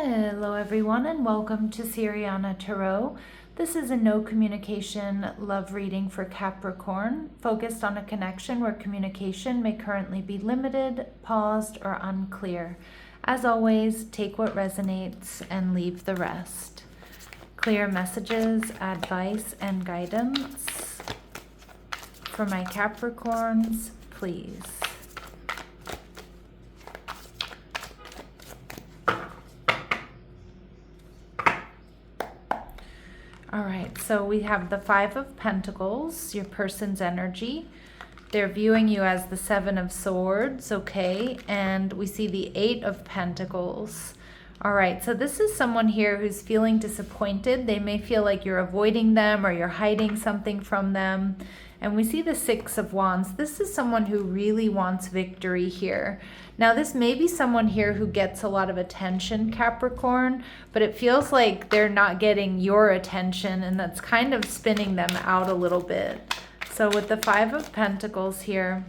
Hello everyone and welcome to Siriana Tarot. This is a no communication love reading for Capricorn, focused on a connection where communication may currently be limited, paused, or unclear. As always, take what resonates and leave the rest. Clear messages, advice, and guidance for my Capricorns, please. All right, so we have the Five of Pentacles, your person's energy. They're viewing you as the Seven of Swords, okay? And we see the Eight of Pentacles. All right, so this is someone here who's feeling disappointed. They may feel like you're avoiding them or you're hiding something from them. And we see the Six of Wands. This is someone who really wants victory here. Now, this may be someone here who gets a lot of attention, Capricorn, but it feels like they're not getting your attention, and that's kind of spinning them out a little bit. So with the Five of Pentacles here,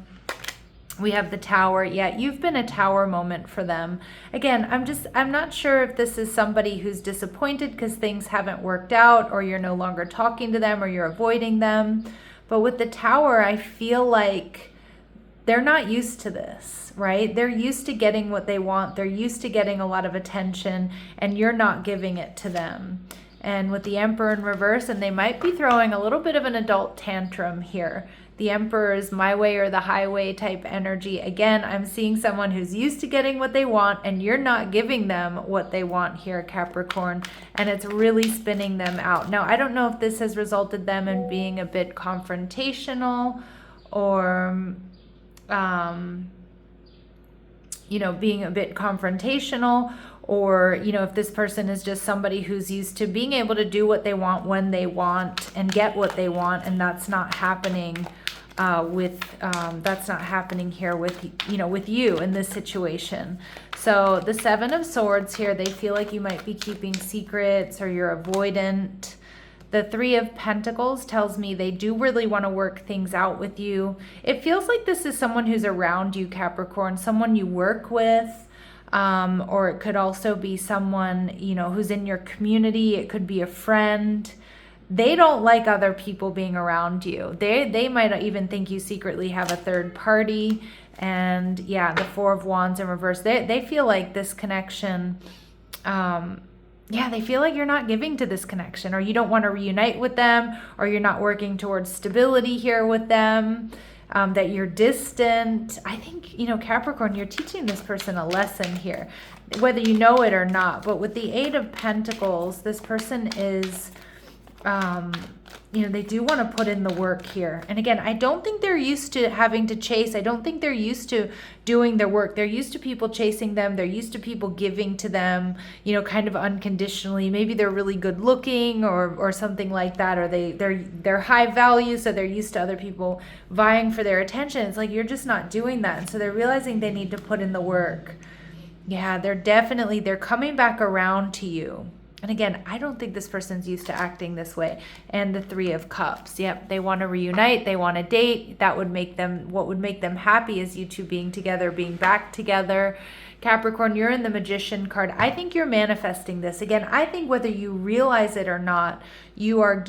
we have the Tower. Yeah, you've been a tower moment for them. Again, I'm not sure if this is somebody who's disappointed because things haven't worked out, or you're no longer talking to them, or you're avoiding them. But with the Tower, I feel like they're not used to this, right? They're used to getting what they want. They're used to getting a lot of attention, and you're not giving it to them. And with the Emperor in reverse, and they might be throwing a little bit of an adult tantrum here. The Emperor is my way or the highway type energy. Again, I'm seeing someone who's used to getting what they want, and you're not giving them what they want here, Capricorn, and it's really spinning them out. Now, I don't know if this has resulted them in being a bit confrontational, or being a bit confrontational, or, if this person is just somebody who's used to being able to do what they want when they want and get what they want, and that's not happening here with you in this situation. So the Seven of Swords here, they feel like you might be keeping secrets or you're avoidant. The Three of Pentacles tells me they do really want to work things out with you. It feels like this is someone who's around you, Capricorn, someone you work with, or it could also be someone, who's in your community. It could be a friend. They don't like other people being around you. They might even think you secretly have a third party. And yeah, the Four of Wands in reverse, they feel like this connection, they feel like you're not giving to this connection, or you don't want to reunite with them, or you're not working towards stability here with them, that you're distant. I think, Capricorn, you're teaching this person a lesson here, whether you know it or not. But with the Eight of Pentacles, this person is, they do want to put in the work here. And again, I don't think they're used to having to chase. I don't think they're used to doing their work. They're used to people chasing them. They're used to people giving to them, kind of unconditionally. Maybe they're really good looking or something like that, or they're high value, so they're used to other people vying for their attention. It's like you're just not doing that. And so they're realizing they need to put in the work. Yeah, they're coming back around to you. And again, I don't think this person's used to acting this way. And the Three of Cups. Yep, they want to reunite. They want to date. What would make them happy is you two being together, being back together. Capricorn, you're in the Magician card. I think you're manifesting this. Again, I think whether you realize it or not, you are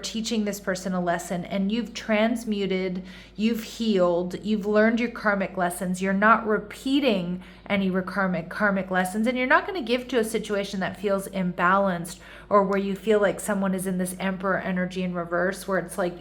teaching this person a lesson, and you've transmuted, you've healed, you've learned your karmic lessons. You're not repeating any karmic lessons, and you're not going to give to a situation that feels imbalanced, or where you feel like someone is in this Emperor energy in reverse, where it's like,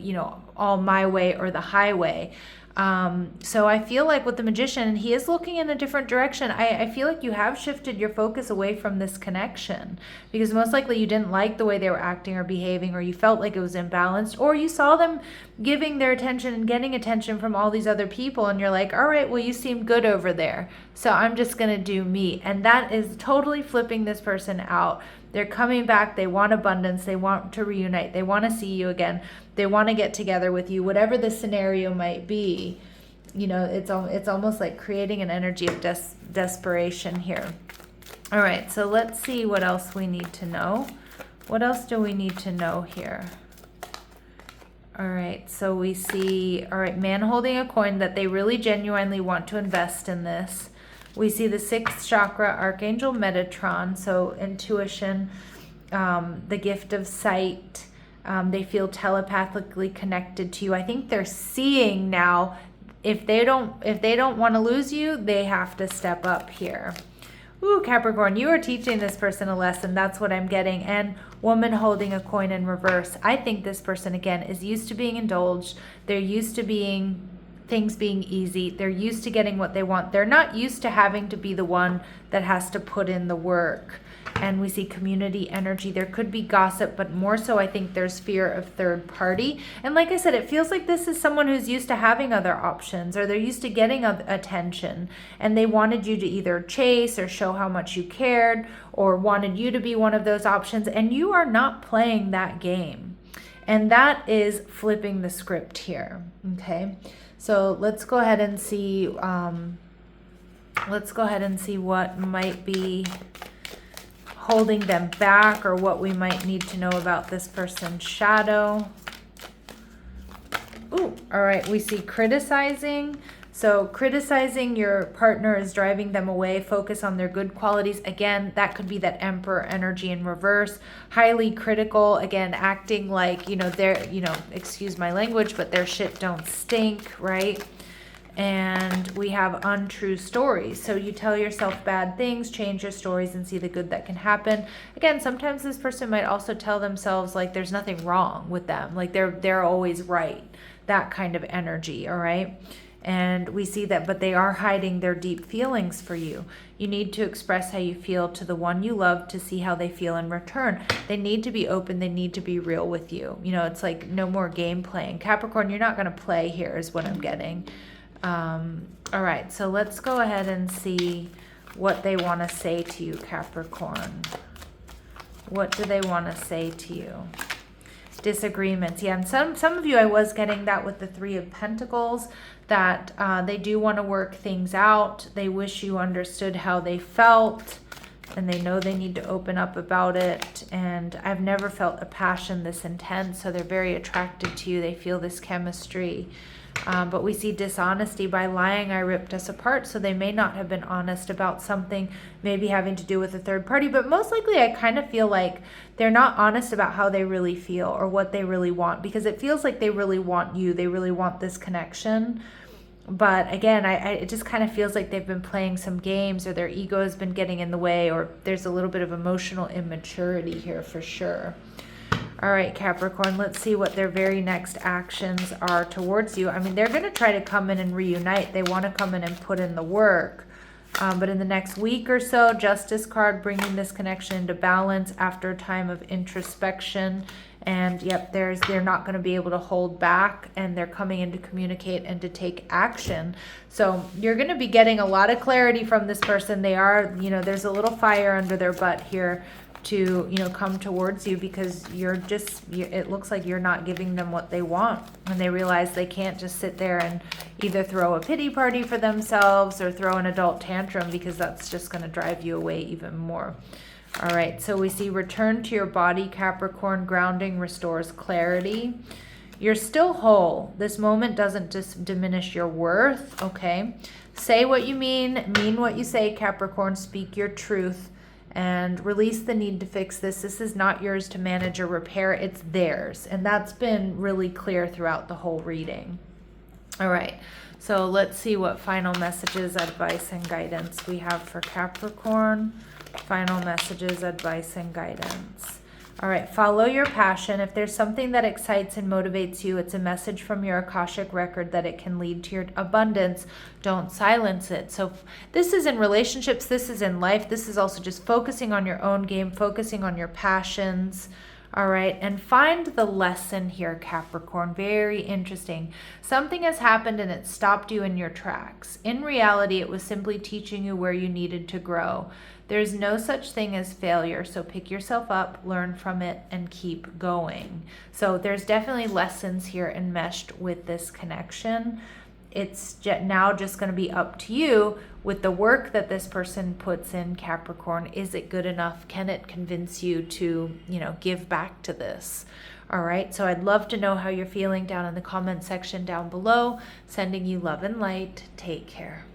all my way or the highway. So I feel like with the Magician, he is looking in a different direction. I feel like you have shifted your focus away from this connection, because most likely you didn't like the way they were acting or behaving, or you felt like it was imbalanced, or you saw them giving their attention and getting attention from all these other people, and you're like, all right, well, you seem good over there, so I'm just going to do me. And that is totally flipping this person out. They're coming back. They want abundance. They want to reunite. They want to see you again. They want to get together with you, whatever the scenario might be. It's almost like creating an energy of desperation here. All right, so let's see what else we need to know. What else do we need to know here? All right, so we see, man holding a coin, that they really genuinely want to invest in this. We see the 6th chakra, Archangel Metatron, so intuition, the gift of sight. They feel telepathically connected to you. I think they're seeing now. If they don't want to lose you, they have to step up here. Ooh, Capricorn, you are teaching this person a lesson. That's what I'm getting. And woman holding a coin in reverse. I think this person, again, is used to being indulged. They're used to things being easy. They're used to getting what they want. They're not used to having to be the one that has to put in the work. And we see community energy. There could be gossip, but more so I think there's fear of third party. And like I said, it feels like this is someone who's used to having other options, or they're used to getting attention, and they wanted you to either chase or show how much you cared, or wanted you to be one of those options, and you are not playing that game. And that is flipping the script here, okay? So let's go ahead and see, what might be holding them back, or what we might need to know about this person's shadow. Ooh, all right, we see criticizing. So criticizing your partner is driving them away. Focus on their good qualities. Again, that could be that Emperor energy in reverse. Highly critical, again, acting like, they're, excuse my language, but their shit don't stink, right? And we have untrue stories. So you tell yourself bad things, change your stories, and see the good that can happen. Again, sometimes this person might also tell themselves like there's nothing wrong with them, like they're always right. That kind of energy, all right? And we see that, but they are hiding their deep feelings for you. You need to express how you feel to the one you love to see how they feel in return. They need to be open. They need to be real with you. It's like no more game playing. Capricorn, you're not going to play here is what I'm getting. All right, so let's go ahead and see what they want to say to you, Capricorn. What do they want to say to you? Disagreements. Yeah, and some of you, I was getting that with the 3 of Pentacles, that they do want to work things out. They wish you understood how they felt, and they know they need to open up about it. And I've never felt a passion this intense, so they're very attracted to you. They feel this chemistry. But we see dishonesty. By lying, I ripped us apart. So they may not have been honest about something, maybe having to do with a third party. But most likely, I kind of feel like they're not honest about how they really feel or what they really want, because it feels like they really want you. They really want this connection. But again, it just kind of feels like they've been playing some games, or their ego has been getting in the way, or there's a little bit of emotional immaturity here for sure. All right, Capricorn, let's see what their very next actions are towards you. I mean, they're going to try to come in and reunite. They want to come in and put in the work. But in the next week or so, Justice card, bringing this connection into balance after a time of introspection. And yep, they're not going to be able to hold back, and they're coming in to communicate and to take action. So you're going to be getting a lot of clarity from this person. They are, there's a little fire under their butt here to come towards you, because it looks like you're not giving them what they want, and they realize they can't just sit there and either throw a pity party for themselves or throw an adult tantrum, because that's just going to drive you away even more. All right, so we see return to your body, Capricorn. Grounding restores clarity. You're still whole. This moment doesn't just diminish your worth, okay? Say what you mean what you say, Capricorn. Speak your truth. And release the need to fix this. This is not yours to manage or repair. It's theirs. And that's been really clear throughout the whole reading. All right. So let's see what final messages, advice, and guidance we have for Capricorn. Final messages, advice, and guidance. All right, follow your passion. If there's something that excites and motivates you, it's a message from your Akashic record that it can lead to your abundance. Don't silence it. So this is in relationships, this is in life, this is also just focusing on your own game, focusing on your passions. All right, and find the lesson here, Capricorn. Very interesting. Something has happened and it stopped you in your tracks. In reality, it was simply teaching you where you needed to grow. There's no such thing as failure, so pick yourself up, learn from it, and keep going. So there's definitely lessons here enmeshed with this connection. It's now just going to be up to you with the work that this person puts in, Capricorn. Is it good enough? Can it convince you to, give back to this? All right, so I'd love to know how you're feeling down in the comment section down below. Sending you love and light. Take care.